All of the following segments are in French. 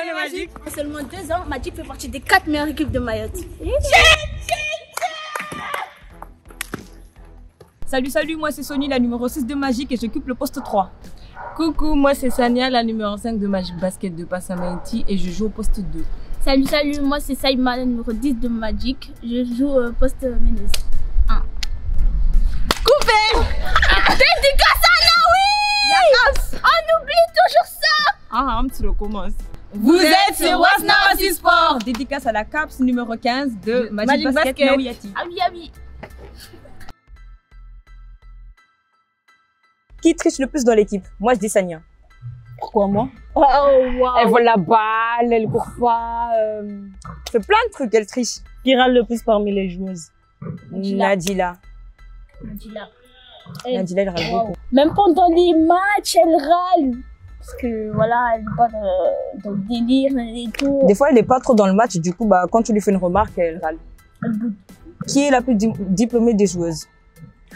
le Magic. En seulement 2 ans, Magic fait partie des 4 meilleures équipes de Mayotte. Salut, moi c'est Sony, la numéro 6 de Magic et j'occupe le poste 3. Coucou, moi c'est Sania, la numéro 5 de Magic Basket de Passamaiti et je joue au poste 2. Salut, moi c'est Saïma, la numéro 10 de Magic. Je joue au poste Ménez. 1. Coupé. Dédicace à Naoui. On oublie toujours ça. Ah, un petit recommence. Vous êtes sur Wasna Sport. Dédicace à la CAPS numéro 15 de Magic Basket Naouyati. Ah oui. Qui triche le plus dans l'équipe? Moi, je dis Sania. Pourquoi moi? Oh, wow. Elle vole la balle, elle court pas. Elle fait plein de trucs, elle triche. Qui râle le plus parmi les joueuses? Nadila. Nadila, Nadila, elle râle beaucoup. même pendant les matchs, elle râle. Parce que voilà, elle n'est pas dans le délire et tout. Des fois, elle est pas trop dans le match, du coup, bah, quand tu lui fais une remarque, elle râle. Elle boude. Qui est la plus diplômée des joueuses?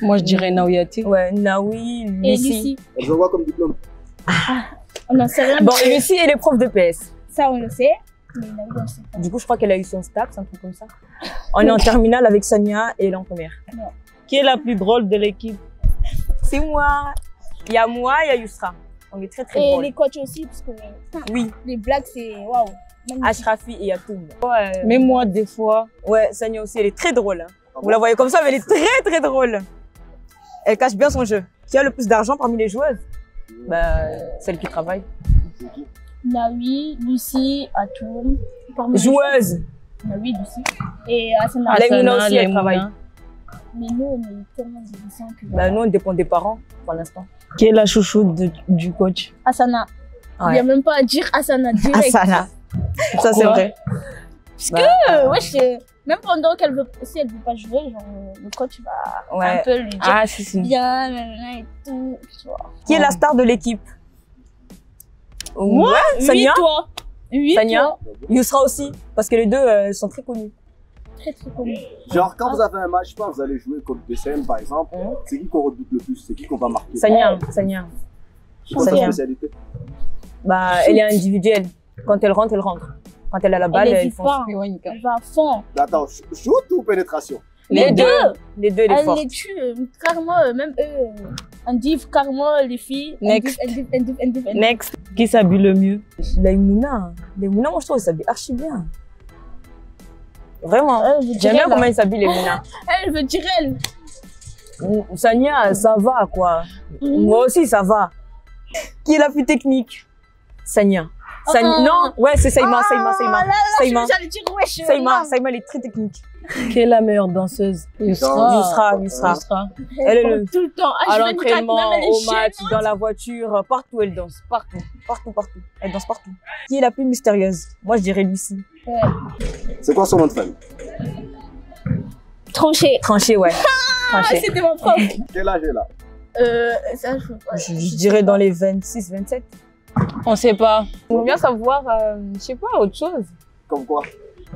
Moi je dirais Naouyati. Ouais, Naoui, Et Lucie. Lucie. Elle voit quoi comme diplôme? On n'en sait rien. Bon, mais Lucie, elle est prof de PS. ça, on le sait. Mais Naoui, on le sait pas. Du coup, je crois qu'elle a eu son STAPS, un truc comme ça. On est en terminale avec Sania et elle est en première. Qui est la plus drôle de l'équipe? C'est moi. Il y a moi, il y a Yusra. On est très Et drôle. les coachs aussi, parce que Oui, les blagues, c'est waouh. Magnifique. Ashrafi et Yatoum. Même moi des fois. Ouais, Sania aussi, elle est très drôle. Hein. Vous la voyez comme ça, mais elle est très drôle. Elle cache bien son jeu. Qui a le plus d'argent parmi les joueuses? Bah, celle qui travaille. Naoui, Lucie, Atoum. Joueuse. Naoui, Lucie. Et Asana. Laïmouna aussi, elle Laïmouna. travaille. Mais nous, on est tellement divisants que. Bah, nous, on dépend des parents, pour l'instant. Qui est la chouchoute du coach? Asana. Il n'y a Ouais. même pas à dire Asana direct. Asana. Ça, c'est Quoi? vrai. Parce Bah, que, wesh, même pendant qu'elle veut, si elle veut pas jouer, genre, le coach va un Ouais. peu lui dire Ah si. bien, nanana et tout, tu vois. Qui est la star de l'équipe? Moi? Ouais, Sania. toi. Oui, Sania. toi. Yusra aussi. Parce que les deux sont très connus. Très connu. Genre, quand vous avez un match, je sais pas, vous allez jouer contre DCM par exemple, c'est qui qu'on redoute le plus? C'est qui qu'on va marquer? Sania. C'est quoi sa Sania. spécialité? Bah, elle est individuelle. Quand elle rentre, elle rentre. Quand elle a la balle, Elle elle hésite fonce. pas. Elle va à fond. Attends, shoot ou pénétration? Les deux. Les deux, elle est Elle forte. les tue, carrément, même eux. On dit carrément les filles. Next. Elle dit. Next. Qui s'habille le mieux? Laïmouna, moi je trouve qu'elle s'habille archi bien. Vraiment. Elle veut dire J'aime bien elle, comment hein. elle s'habille, Laïmouna. Elle veut dire elle. Sania, ça va quoi. Moi aussi, ça va. Qui est la plus technique? Sania. Non, ouais, c'est Saïma. Saïma, J'allais dire wesh. Saïma, elle est très technique. Qui est la meilleure danseuse? Yusra. Elle est le... tout le temps. À H24, l'entraînement, même elle est au match, gênante. dans la voiture, partout elle danse. Partout. Elle danse partout. Qui est la plus mystérieuse? Moi, je dirais Lucie. Ouais. C'est quoi son nom de famille? Tranché. Tranchée, ouais. Ah, Tranchée. c'était mon prof. Quel âge est là? Ça, je Je dirais dans les 26, 27. On sait pas. On bien savoir, je sais pas, autre chose. Comme quoi?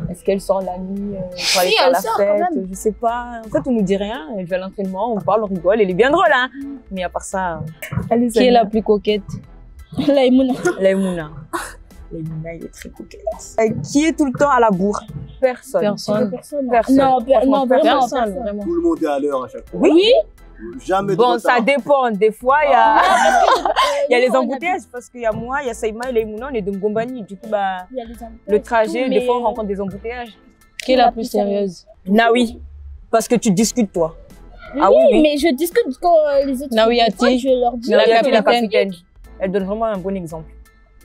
Est-ce qu'elle sort la nuit pour aller Si, faire elle la sort fête? quand même. Je sais pas. En fait, on nous dit rien. Elle fait à l'entraînement, on parle, on rigole. Elle est bien drôle, hein. Mais à part ça, Qui est la plus coquette? Laïmouna. Laïmouna, elle est très coquette. Qui est tout le temps à la bourre? Personne. Personne. Personne. Personne. Non, Franchement, vraiment, Personne, personne. vraiment. Tout le monde est à l'heure à chaque fois. Oui. Jamais de Bon, retard. ça dépend. Des fois, il y a, il y a Nous, les on embouteillages parce qu'il y a moi, il y a Saïma et Laïmouna, on est de Ngombani. Du coup, bah, Il y a les embouteillages, le trajet, tout, des fois, on mais- rencontre des embouteillages. Qui est la plus sérieuse? Naoui, parce que tu discutes, toi. Oui, Ah oui, oui. mais je discute quand les autres. Naouyati. font des fautes, je leur dis. La capitaine. capitaine. Elle donne vraiment un bon exemple.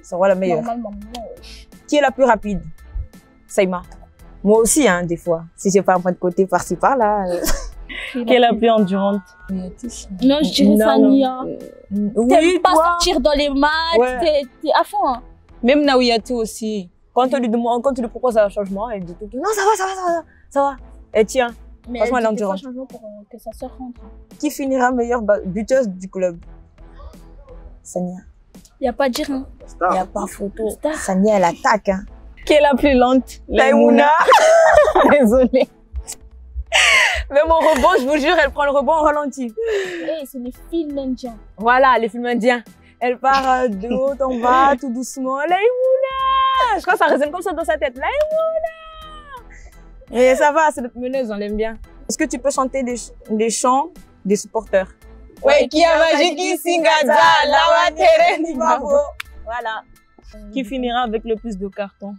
C'est vraiment la meilleure. Normalement, non. Qui est la plus rapide? Saïma. Moi aussi, hein, des fois. Si j'ai pas un point de côté par-ci, par-là. Qui est la plus endurante? Non, je dirais Non, Sania. Oui, T'aimes pas toi. sortir dans les matchs, Ouais. t'es à fond. Hein. Même Naouyati aussi. Quand on lui demande, quand tu lui proposes un changement, elle dit tout le temps, non, ça va. Elle tient. Mais Franchement, elle est dit des fois endurante. changement pour que sa sœur rentre. Qui finira meilleure buteuse du club? Sania. Il n'y a pas à dire. Hein. Il n'y Star. a pas photo. Star. Sania, elle attaque, hein. Qui est la plus lente? Laïmouna. Désolée. Même au rebond, je vous jure, elle prend le rebond en ralenti. Hey, c'est les films indiens. Voilà, les films indiens. Elle part de haut en bas, tout doucement. Laïmouna! Je crois que ça résonne comme ça dans sa tête. Laïmouna! Et ça va, c'est notre meneuse, on l'aime bien. Est-ce que tu peux chanter des chants des supporters? Ouais, qui a Majiki Singaza, Lawa Tere Bravo. Voilà. Qui finira avec le plus de cartons?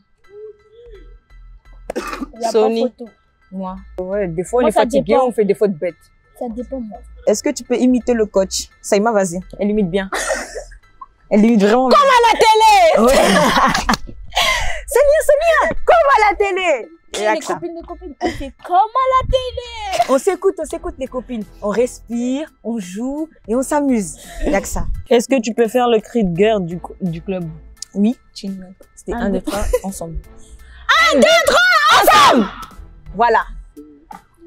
Il y a Sony. pas photo. Moi. Ouais, des fois, on Moi, est ça fatigué, dépend. on fait des fautes bêtes. Ça dépend, moi. Est-ce que tu peux imiter le coach? Saïma, vas-y. Elle imite bien. Elle imite vraiment bien. Comme à la télé! Ouais. Sonia, comme à la télé! Et Les avec ça. copines, on fait comme à la télé. On s'écoute les copines. On respire, on joue et on s'amuse. Il y a que ça. Est-ce que tu peux faire le cri de guerre du club? Oui. C'était Un, 1, 2, deux, 3, ensemble. 1, 2, 3, ensemble! Voilà.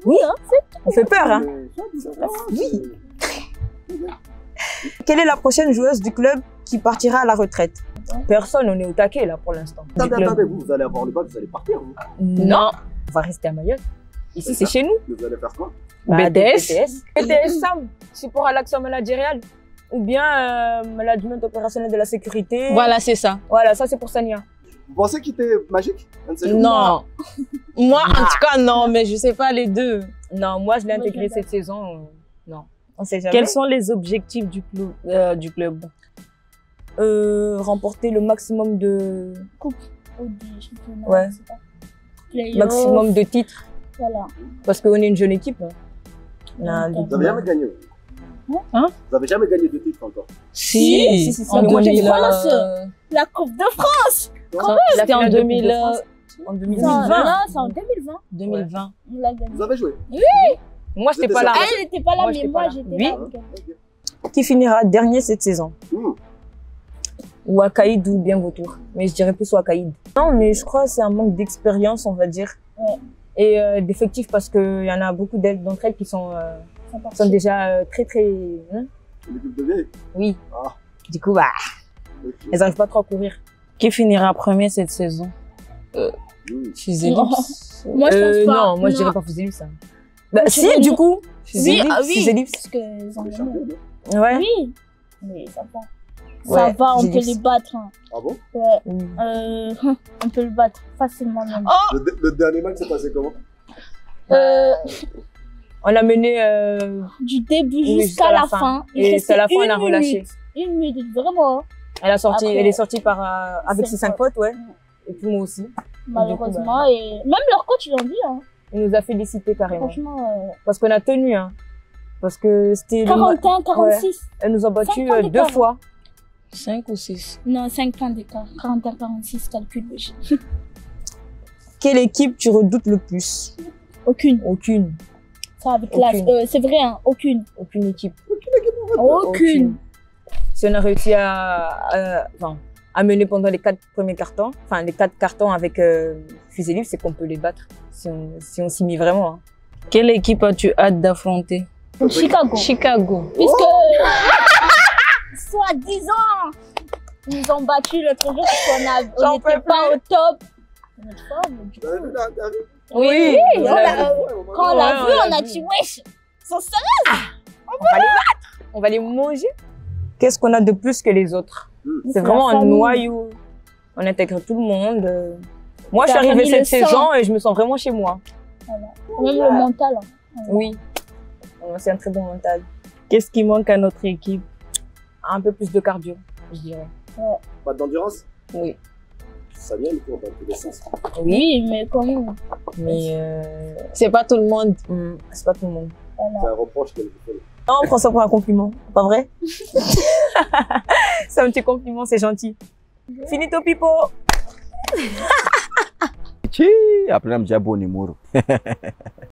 Oui, on fait peur, hein? Oui. Quelle est la prochaine joueuse du club qui partira à la retraite? Personne, on est au taquet là pour l'instant. Du club. Attendez, vous allez avoir le bac, vous allez partir, vous. Non, on va rester à Mayotte. Ici, c'est chez nous. Vous allez faire quoi? BTS. BTS SAM, support à l'action managériale. Ou bien management opérationnel de la sécurité. Voilà, c'est ça. Voilà, ça c'est pour Sania. Vous pensez qu'il était magique? Un de ces jours? Non. Moi, en tout cas, non, mais je sais pas les deux. Non, moi je l'ai Moi, intégré je cette saison. Non, on sait jamais. Quels sont les objectifs du club? Remporter le maximum de Ou des championnats, Ouais. je sais pas. Playoff, maximum de titres Voilà. parce qu'on est une jeune équipe. Hein. On a D'accord. Vous avez jamais gagné? Hein? Vous avez jamais gagné de titre encore? Si, En mais moi, j'étais 2000, pas là, La Coupe de France. c'était en 2000, en Non, 2020. non, c'est en 2020. 2020. On l'a gagné. Vous avez joué? Moi, j'étais Vous pas étiez là. sur- Elle n'était pas là, Moi, mais j'étais moi pas là. j'étais Oui. là. Ok. Qui finira dernier cette saison? Ou Akaïd ou bien Vautour. Mais je dirais plus Akaïd. Non, mais je crois que c'est un manque d'expérience, on va dire. Ouais. Et d'effectifs parce qu'il y en a beaucoup d'entre elles qui sont déjà très très... hein. L'équipe de vieille? Oui. Ah. Du coup, bah, Ok. elles n'arrivent pas trop à courir. Qui finira premier cette saison? Chez Non. Ellipse. Moi je pense pas. Non, moi je Non. dirais pas Fusilip ça. Bah, Moi, si, je dirais du non. coup. Oui, ah oui. Fusilip. Parce que ils ont Les gagné. champions, non? Ouais. Oui. Mais ça va. Ouais, Ça va, on peut Fusilip. les battre. Hein. Ah bon? Ouais. Mm. On peut le battre facilement même. Le dernier match s'est passé comment? On a mené. Du début Oui, jusqu'à la fin. Il Et c'est à la fin, restait on a une relâché. minute. Une minute, vraiment. Elle Après, est sortie avec ses 5 cinq potes, ouais. Et puis moi aussi. Malheureusement. Et même leur coach, ils l'ont dit. Hein. Il nous a félicité carrément. Franchement, Parce qu'on a tenu, hein. Parce que c'était. 41, 46. Elle nous a battu 5 ans 2 d'écart. fois. 5 ou 6? Non, 5 points d'écart. 41, 46, calcul. Quelle équipe tu redoutes le plus? Aucune. Aucune. Ça avec classe. Aucune. C'est vrai, hein. Aucune. Aucune équipe. Aucune. Si on a réussi à mener pendant les 4 premiers cartons, enfin les 4 cartons avec Fusilip, c'est qu'on peut les battre si on s'y met vraiment. Hein. Quelle équipe as-tu hâte d'affronter? Chicago. Chicago. Puisque, soi-disant, ils nous ont battu l'autre jour parce qu'on J'en n'était peux pas plus. au top. de notre forme. Du Vous avez vu coup, la- Oui, on l'a- quand on l'a Ouais, vu, on on l'a a vu. dit wesh, sans ça. on va les battre, on va les manger. Qu'est-ce qu'on a de plus que les autres? C'est la vraiment un famille. noyau. On intègre tout le monde. Moi, je Ça suis a arrivée remis cette le sang. saison et je me sens vraiment chez moi. Même le mental. hein. Oui. C'est un très bon mental. Qu'est-ce qui manque à notre équipe? Un peu plus de cardio, je dirais. Pas d'endurance? Oui. Ça vient, du coup, dans tous les sens. Oui, mais quand même. Mais C'est pas tout le monde. c'est pas tout le monde. C'est un reproche qu'elle vous fait. Non, on prend ça pour un compliment, pas vrai? C'est un petit compliment, c'est gentil. Finito pipo. Chi, après, je me dis,